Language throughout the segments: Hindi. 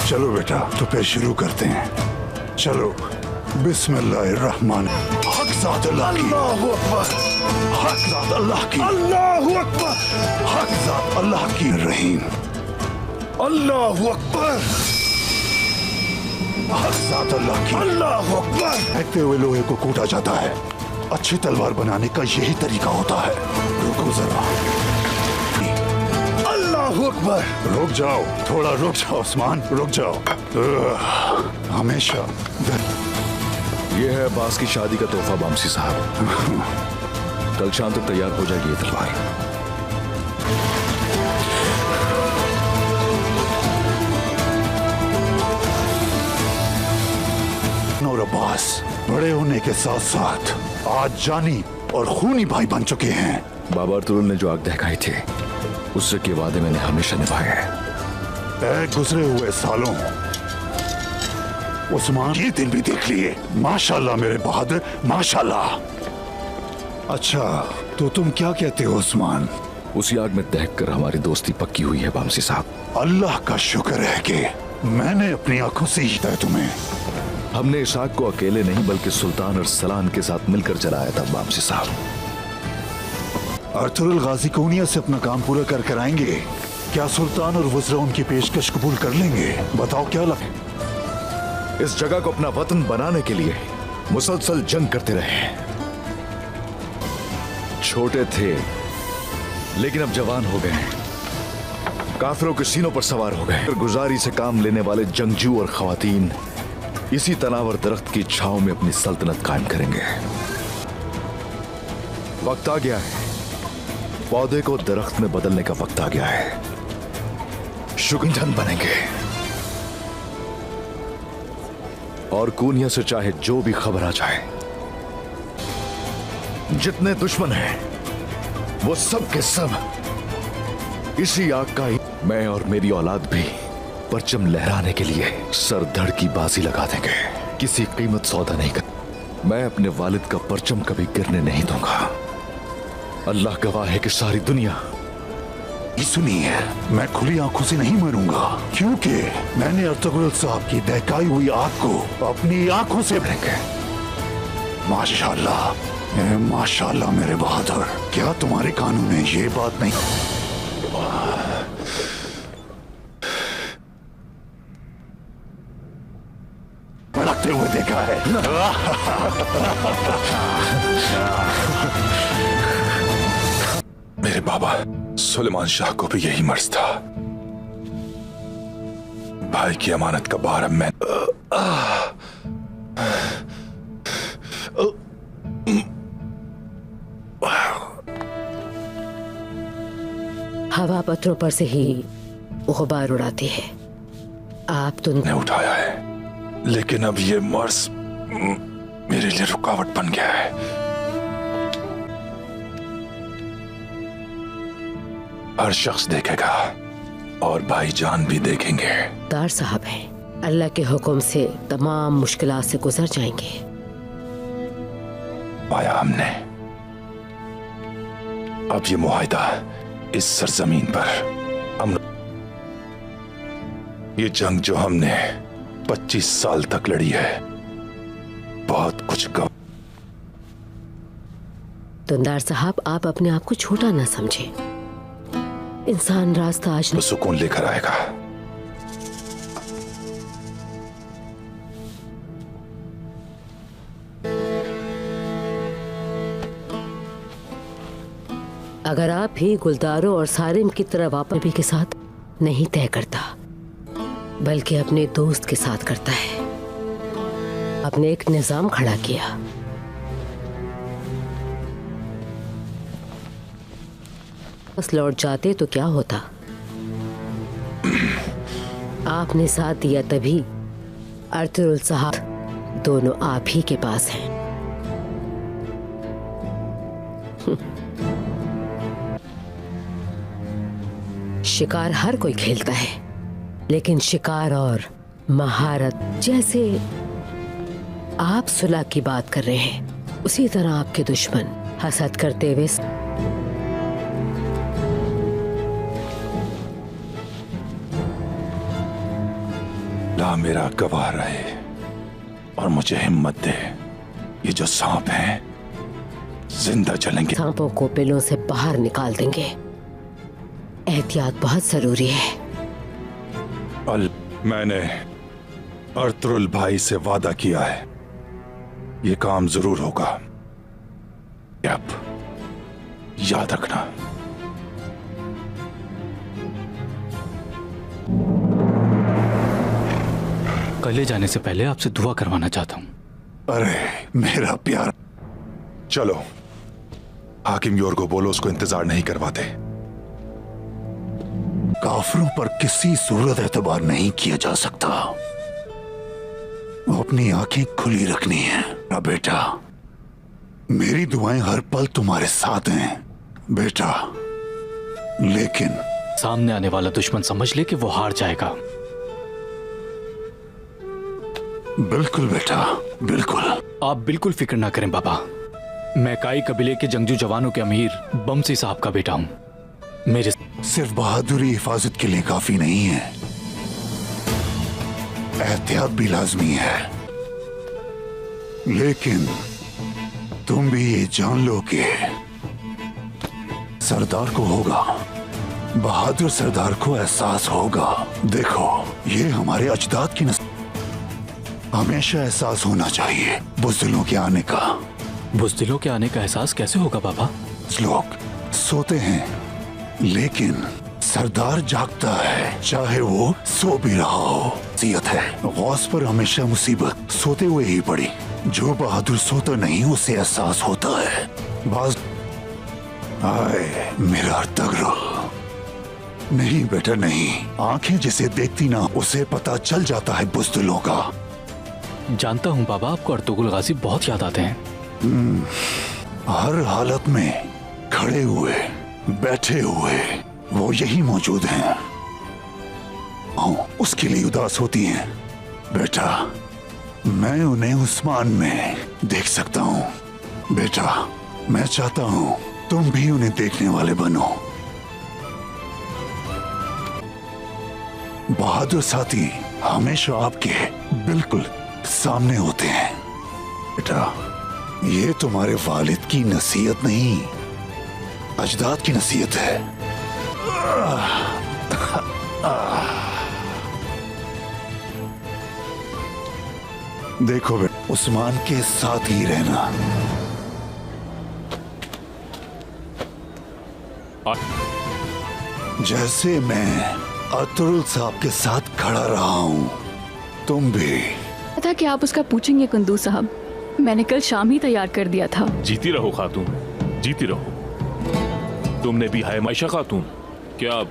चलो बेटा, तो फिर शुरू करते हैं। चलो, बिस्मिल्लाहिर्रहमान। हक ज़ात अल्लाह की, अल्लाहु अकबर। हक ज़ात अल्लाह की, अल्लाहु अकबर। हक ज़ात अल्लाह की रहीम, अल्लाहु अकबर। हक ज़ात अल्लाह की, अल्लाहु अकबर। फेंकते हुए लोहे को कूटा जाता है। अच्छी तलवार बनाने का यही तरीका होता है। रुको जरा, अल्लाहु अकबर। रुक जाओ, थोड़ा रुक जाओ उस्मान, रुक जाओ। हमेशा ये है अब्बास की शादी का तोहफा बामसी साहब। कल शाम तक तैयार हो जाएगी ये तलवार। और अब्बास बड़े होने के साथ साथ आज जानी और खूनी भाई बन चुके हैं। बाबा अर्तुगरुल ने जो आग दहकाई थी, उससे के वादे मैंने हमेशा निभाए हैं। गुजरे हुए सालों उस्मान ये दिन भी देख लिए। माशाल्लाह मेरे बहादुर, माशाल्लाह। अच्छा, तो तुम क्या कहते हो उस्मान? उसी आग में दहककर हमारी दोस्ती पक्की हुई है बामसी साहब। अल्लाह का शुक्र है कि मैंने अपनी आंखों से ही तय तुम्हें। हमने इस आग को अकेले नहीं बल्कि सुल्तान और सलान के साथ मिलकर जलाया था बामसी साहब। अर्तुगरुल गाजी कोनिया से अपना काम पूरा कर आएंगे। क्या सुल्तान और वज़रा उनकी पेशकश कबूल कर लेंगे? बताओ क्या लगे। इस जगह को अपना वतन बनाने के लिए मुसलसल जंग करते रहे। छोटे थे लेकिन अब जवान हो गए। काफिरों के सीनों पर सवार हो गए। गुजारी से काम लेने वाले जंगजू और खवातीन इसी तनावर दरख्त की छांव में अपनी सल्तनत कायम करेंगे। वक्त आ गया है, पौधे को दरख्त में बदलने का वक्त आ गया है। शुगंधन बनेंगे और कोनिया से चाहे जो भी खबर आ जाए, जितने दुश्मन हैं वो सब के सब इसी आग का ही। मैं और मेरी औलाद भी परचम लहराने के लिए सर धड़ की बाजी लगा देंगे। किसी कीमत सौदा नहीं कर। मैं अपने वालिद का परचम कभी गिरने नहीं दूंगा। अल्लाह गवाह है कि सारी दुनिया सुनिए, मैं खुली आंखों से नहीं मरूंगा, क्योंकि मैंने अर्तुगरुल साहब की दहकाई हुई आग को अपनी आंखों से देखे। माशाल्लाह, माशाल्लाह मेरे बहादुर। क्या तुम्हारे कानों में ये बात नहीं? भड़कते हुए देखा है। मेरे बाबा सुलेमान शाह को भी यही मर्ज था। भाई की अमानत का भार अब मैं। हवा पत्थरों पर से ही गुबार उड़ाती है। आप तो ने उठाया है, लेकिन अब ये मर्ज मेरे लिए रुकावट बन गया है। हर शख्स देखेगा और भाईजान भी देखेंगे। दार साहब हैं, अल्लाह के हुक्म से तमाम मुश्किलात से गुजर जाएंगे। पाया हमने। अब ये मुआहिदा इस सरजमीन पर अमन, ये जंग जो हमने 25 साल तक लड़ी है, बहुत कुछ कम। दुंदार साहब, आप अपने आप को छोटा ना समझे। इंसान रास्ता आज तो सुकून लेकर आएगा। अगर आप भी गुलदारों और सारिम की तरह वापस भी के साथ नहीं तय करता, बल्कि अपने दोस्त के साथ करता है। आपने एक निजाम खड़ा किया। बस लौट जाते तो क्या होता? आपने साथ दिया तभी अर्तुगरुल साहब दोनों आप ही के पास हैं। शिकार हर कोई खेलता है, लेकिन शिकार और महारत, जैसे आप सुलह की बात कर रहे हैं, उसी तरह आपके दुश्मन हसद करते हुए ला मेरा गवाह रहे और मुझे हिम्मत दे। ये जो सांप हैं जिंदा चलेंगे। सांपों को बिलों से बाहर निकाल देंगे। एहतियात बहुत जरूरी है। मैंने अर्तुल भाई से वादा किया है, ये काम जरूर होगा। अब याद रखना। कले जाने से पहले आपसे दुआ करवाना चाहता हूं। अरे मेरा प्यार, चलो हाकिम योर को बोलो उसको इंतजार नहीं करवाते। काफिरों पर किसी सूरत एतबार नहीं किया जा सकता। अपनी आंखें खुली रखनी है ना बेटा। मेरी दुआएं हर पल तुम्हारे साथ हैं बेटा, लेकिन सामने आने वाला दुश्मन समझ ले कि वो हार जाएगा। बिल्कुल बेटा, बिल्कुल। आप बिल्कुल फिक्र ना करें बाबा। मैं काई कबीले के जंगजू जवानों के अमीर बमसी साहब का बेटा हूं। मेरे सिर्फ बहादुरी हिफाजत के लिए काफी नहीं है, एहतियात भी लाजमी है। लेकिन तुम भी ये जान लो कि सरदार को होगा, बहादुर सरदार को एहसास होगा। देखो, ये हमारे अजदाद की हमेशा एहसास होना चाहिए बुज़दिलों के आने का। बुज़दिलों के आने का एहसास कैसे होगा बाबा? लोग सोते हैं लेकिन सरदार जागता है, चाहे वो सो भी रहा हो। सीयत है, गौस पर हमेशा मुसीबत सोते हुए ही पड़ी। जो बहादुर सोता नहीं उसे एहसास होता है। बाज आए मेरा तगड़ो। नहीं बेटा नहीं, आंखें जिसे देखती ना उसे पता चल जाता है बुज़दिलों का। जानता हूँ बाबा, आपको अर्तुगरुल गाजी बहुत याद आते हैं। हर हालत में खड़े हुए बैठे हुए वो यही मौजूद हैं। उसके लिए उदास होती हैं बेटा। मैं उन्हें उस्मान में देख सकता हूँ बेटा। मैं चाहता हूँ तुम भी उन्हें देखने वाले बनो। बहादुर साथी हमेशा आपके बिल्कुल सामने होते हैं बेटा। ये तुम्हारे वालिद की नसीहत नहीं, अजदाद की नसीहत है। देखो बेटा, उस्मान के साथ ही रहना। जैसे मैं अर्तुगरुल साहब के साथ खड़ा रहा हूं, तुम भी। था कि आप उसका पूछेंगे कुंदू साहब। मैंने कल शाम ही तैयार कर दिया था। जीती रहो खातून, जीती रहो। तुमने भी है मायशा खातून, क्या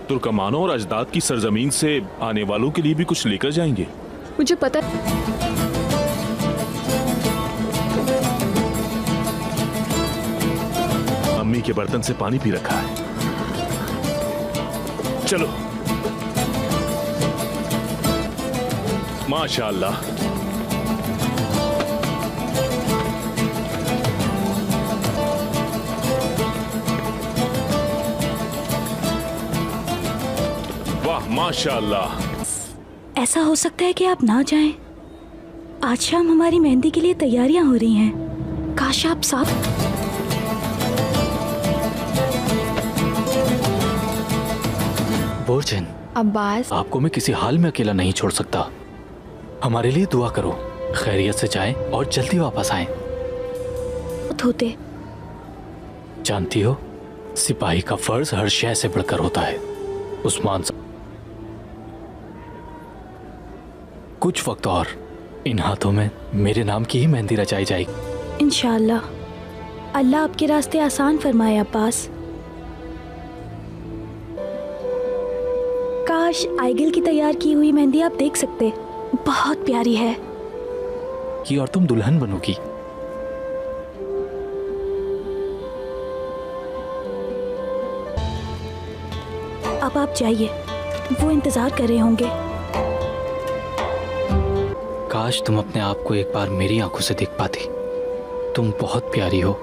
तुर्कमानों और अजदाद की सरजमीन से आने वालों के लिए भी कुछ लेकर जाएंगे? मुझे पता। अम्मी के बर्तन से पानी पी रखा है। चलो। माशाअल्लाह। वाह माशाअल्लाह। ऐसा हो सकता है कि आप ना जाएं। आज शाम हमारी मेहंदी के लिए तैयारियां हो रही हैं। काश आप साथ। बोर्जन, अब्बास, आपको मैं किसी हाल में अकेला नहीं छोड़ सकता। हमारे लिए दुआ करो, खैरियत से जाएं और जल्दी वापस आएं। होते जानती हो, सिपाही का फर्ज हर शय से बढ़कर होता है। उस्मान कुछ वक्त और इन हाथों में मेरे नाम की ही मेहंदी रचाई जाएगी। इंशाअल्लाह। अल्लाह आपके रास्ते आसान फरमाए अब्बास। काश आइगिल की तैयार की हुई मेहंदी आप देख सकते, बहुत प्यारी है। कि और तुम दुल्हन बनोगी। अब आप जाइए, वो इंतजार कर रहे होंगे। काश तुम अपने आप को एक बार मेरी आंखों से देख पाती। तुम बहुत प्यारी हो।